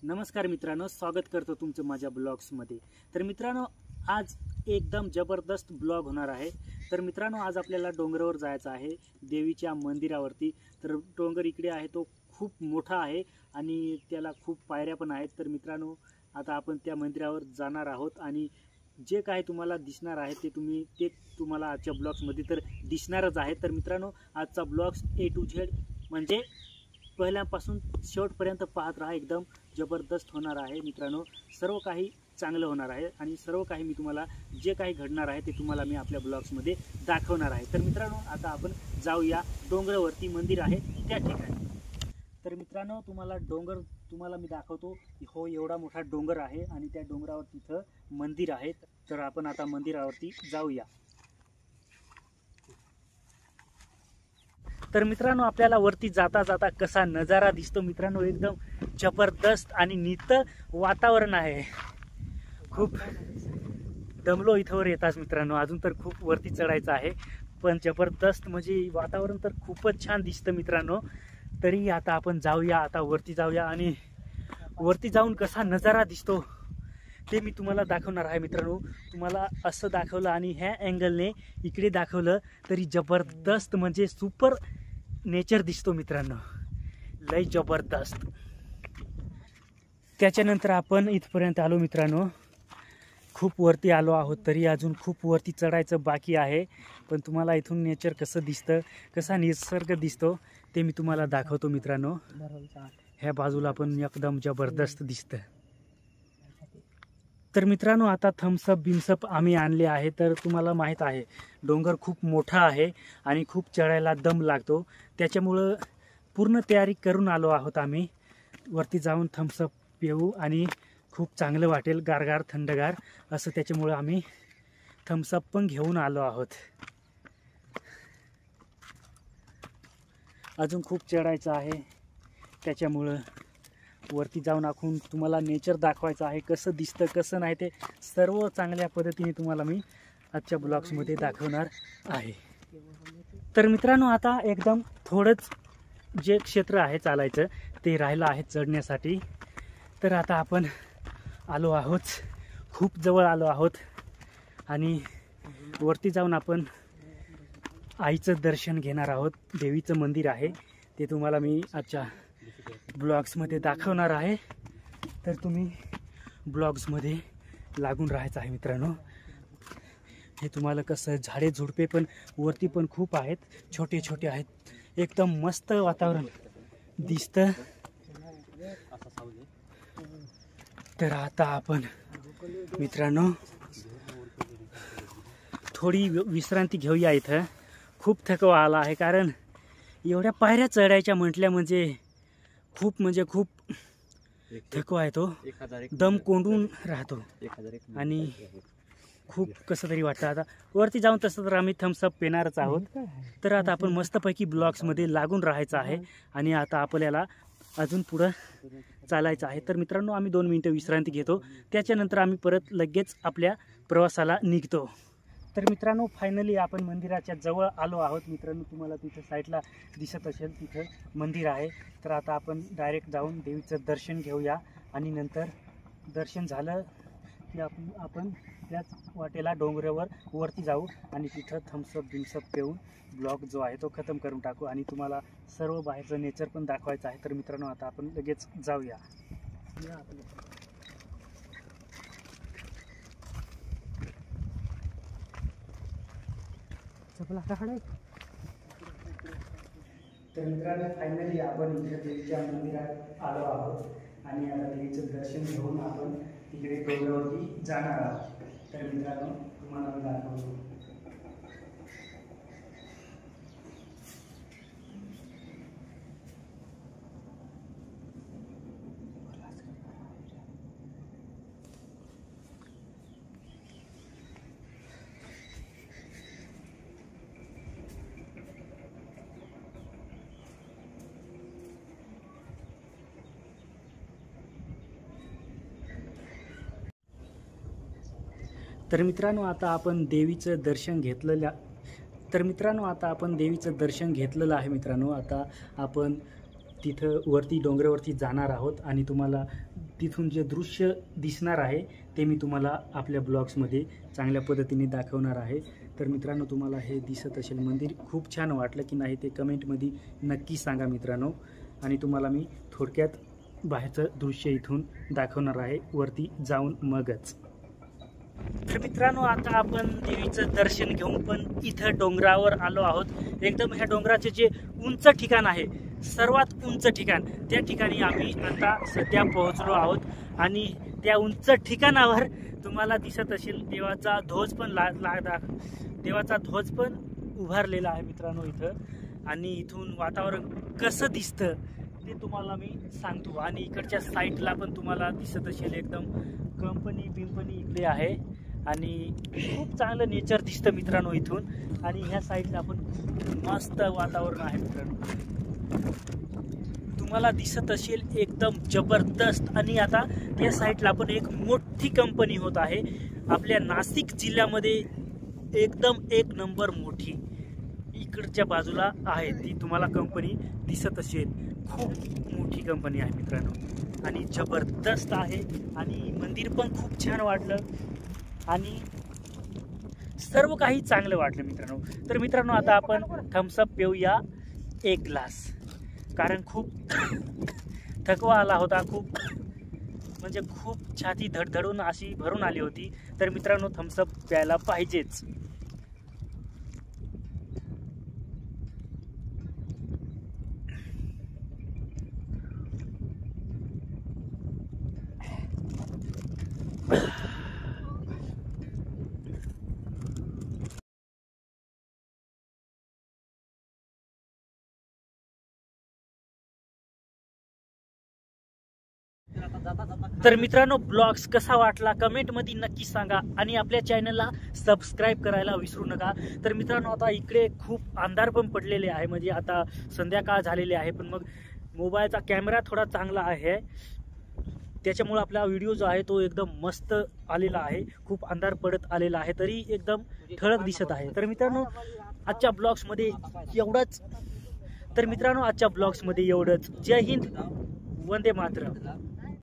नमस्कार मित्रांनो, स्वागत करतो तुमचं माझ्या ब्लॉग्समध्ये। तर मित्रांनो, आज एकदम जबरदस्त ब्लॉग होणार आहे। तर मित्रांनो, आज आपल्याला डोंगरावर जायचं आहे, देवीच्या मंदिरावरती। तर डोंगर इकडे आहे, तो खूप मोठा आहे आणि त्याला खूप पायऱ्या पण आहेत। तर मित्रांनो, आता आपण त्या मंदिरावर जाणार आहोत आणि जे काही तुम्हाला दिसणार आहे ते तुम्हाला आजच्या ब्लॉग्समध्ये तर दिसणारच आहे। तर मित्रांनो, आजचा ब्लॉग्स A to Z म्हणजे पहिल्यापासून शेवटपर्यंत पाहत राहा, एकदम जबरदस्त होणार आहे मित्रांनो। सर्व काही चांगलं होणार आहे आणि सर्व काही मी तुम्हाला जे काही घडणार आहे ते तुम्हाला मी आपल्या ब्लॉग्समध्ये दाखवणार आहे। तर मित्रांनो, आता आपण जाऊया डोंगरावरती मंदिर आहे त्या ठिकाणी। तर मित्रांनो, तुम्हाला मी दाखवतो। हो, एवढा मोठा डोंगर आहे आणि त्या डोंगरावर तिथं मंदिर आहे। तर आपण आता मंदिरावरती जाऊया। तर मित्रांनो, आपल्याला वरती जाता जाता कसा नजारा दिसतो मित्रांनो, एकदम जबरदस्त आणि नित वातावरण आहे। खूप दमलो इथं वर येताच मित्रांनो, अजून तर खूप वरती चढायचं आहे, पण जबरदस्त म्हणजे वातावरण तर खूपच छान दिसतं मित्रांनो। तरी आता आपण जाऊया, आता वरती जाऊया आणि वरती जाऊन कसा नजारा दिसतो ते मी तुम्हाला दाखवणार आहे मित्रांनो। तुम्हाला असं दाखवलं आणि ह्या अँगलने इकडे दाखवलं तरी जबरदस्त म्हणजे सुपर नेचर दिसतो मित्रांनो, लय जबरदस्त। त्याच्यानंतर आपण इथपर्यंत आलो मित्रांनो, खूप वरती आलो आहोत, तरी अजून खूप वरती चढायचं बाकी आहे। पण तुम्हाला इथून नेचर कसं दिसतं, कसा निसर्ग दिसतो ते मी तुम्हाला दाखवतो मित्रांनो। ह्या बाजूला पण एकदम जबरदस्त दिसतं। तर मित्रांनो, आता थम्सअप बिम्सअप आम्ही आणले आहे। तर तुम्हाला माहीत आहे, डोंगर खूप मोठा आहे आणि खूप चढायला दम लागतो, त्याच्यामुळं पूर्ण तयारी करून आलो आहोत आम्ही। वरती जाऊन थम्सअप पिऊ आणि खूप चांगलं वाटेल, गारगार थंडगार असं, त्याच्यामुळं आम्ही थम्सअप पण घेऊन आलो आहोत। अजून खूप चढायचं आहे, त्याच्यामुळं वरती जाऊन आपण तुम्हाला नेचर दाखवायचं आहे, कसं दिसतं कसं नाही ते सर्व चांगल्या पद्धतीने तुम्हाला मी आजच्या ब्लॉग्समध्ये दाखवणार आहे। तर मित्रांनो, आता एकदम थोडंच जे क्षेत्र आहे चालायचं ते राहिलं आहे चढण्यासाठी। तर आता आपण आलो आहोत, खूप जवळ आलो आहोत आणि वरती जाऊन आपण आईचं दर्शन घेणार आहोत। देवीचं मंदिर आहे ते तुम्हाला मी आजच्या ब्लॉग्समध्ये दाखवणार आहे। तर तुम्ही ब्लॉग्समध्ये लागून राहायचं आहे मित्रांनो। हे तुम्हाला कसं झाडे झुडपे पण वरती पण खूप आहेत, छोटे छोटे आहेत, एकदम मस्त वातावरण दिसतं। तर आता आपण मित्रांनो थोडी विश्रांती घेऊया। इथं खूप थकवा आला आहे, कारण एवढ्या पायऱ्या चढायच्या म्हटल्या म्हणजे खूप थकवा येतो, दम कोंडून राहतो आणि खूप कसं तरी वाटतं। आता वरती जाऊन तसं तर आम्ही थम्सअप पिणारच आहोत। तर आता आपण मस्तपैकी ब्लॉग्समध्ये लागून राहायचं आहे आणि आता आपल्याला अजून पुढं चालायचं आहे। तर मित्रांनो, आम्ही 2 मिनिटं विश्रांती घेतो, त्याच्यानंतर आम्ही परत लगेच आपल्या प्रवासाला निघतो। तर मित्रांनो, फायनली आपण मंदिराच्या जवळ आलो आहोत मित्रांनो। तुम्हाला तिथं साईडला दिसत असेल, तिथं मंदिर आहे। तर आता आपण डायरेक्ट जाऊन देवीचं दर्शन घेऊया आणि नंतर दर्शन झालं की आपण त्याच वाटेला डोंगरावर वरती जाऊ आणि तिथं थम्सअप बिम्सअप पिऊन ब्लॉग जो आहे तो खतम करून टाकू आणि तुम्हाला सर्व बाहेरचं नेचर पण दाखवायचं आहे। तर मित्रांनो, आता आपण लगेच जाऊया। तर मित्रांनो, फायनली आपण इथे देवीच्या मंदिरात आलो आहोत आणि आता देवीचं दर्शन घेऊन आपण तिकडे डोंगरावरती जाणार आहोत। तर मित्रांनो, तुम्हाला मी दाखवतो। तर मित्रांनो, आता आपण देवीचं दर्शन घेतलेलं आहे मित्रांनो। आता आपण तिथं वरती डोंगरावरती जाणार आहोत आणि तुम्हाला तिथून जे दृश्य दिसणार आहे ते मी तुम्हाला आपल्या ब्लॉग्समध्ये चांगल्या पद्धतीने दाखवणार आहे। तर मित्रांनो, तुम्हाला हे दिसत असेल मंदिर खूप छान वाटलं की नाही ते कमेंटमध्ये नक्की सांगा मित्रांनो। आणि तुम्हाला मी थोडक्यात बाहेरचं दृश्य इथून दाखवणार आहे वरती जाऊन मगच। तर मित्रांनो, आता आपण देवीचं दर्शन घेऊन पण इथं डोंगरावर आलो आहोत। एकदम ह्या डोंगराचे जे उंच ठिकाण आहे, सर्वात उंच ठिकाण, त्या ठिकाणी आम्ही आता सध्या पोहोचलो आहोत। आणि त्या उंच ठिकाणावर तुम्हाला दिसत असेल देवाचा ध्वज पण देवाचा ध्वज पण उभारलेला आहे मित्रांनो इथं। आणि इथून वातावरण कसं दिसतं ते तुम्हाला मी सांगतो। आणि इकडच्या साईडला पण तुम्हाला दिसत असेल एकदम कंपनी इकडे आहे आणि खूप चांगलं नेचर दिसतं मित्रांनो इथून। आणि ह्या साईडला पण मस्त वातावरण आहे मित्रांनो, तुम्हाला दिसत असेल एकदम जबरदस्त। आणि आता त्या साईडला पण एक मोठी कंपनी होत आहे आपल्या नाशिक जिल्ह्यामध्ये, एकदम एक नंबर मोठी इकडच्या बाजूला आहे ती तुम्हाला कंपनी दिसत असेल। खूप मोठी कंपनी आहे मित्रांनो आणि जबरदस्त आहे। आणि मंदिर पण खूप छान वाटलं आणि सर्व काही चांगलं वाटलं मित्रांनो। तर मित्रांनो, आता आपण थम्सअप पिऊया एक ग्लास, कारण खूप थकवा आला होता, खूप म्हणजे खूप छाती धडधडून अशी भरून आली होती। तर मित्रांनो, थम्सअप प्यायला पाहिजेच। तर मित्रांनो, ब्लॉग्स कसा वाटला कमेंटमध्ये नक्की सांगा आणि आपल्या चॅनलला सबस्क्राईब करायला विसरू नका। तर मित्रांनो, आता इकडे खूप अंधार पण पडलेले आहे, म्हणजे आता संध्याकाळ झालेली आहे, पण मग मोबाईलचा कॅमेरा थोडा चांगला आहे त्याच्यामुळे आपला व्हिडिओ जो आहे तो एकदम मस्त आलेला आहे। खूप अंधार पडत आलेला आहे तरी एकदम ठळक दिसत आहे। तर मित्रांनो, आजच्या ब्लॉग्समध्ये एवढंच। जय हिंद, वंदे मातरम।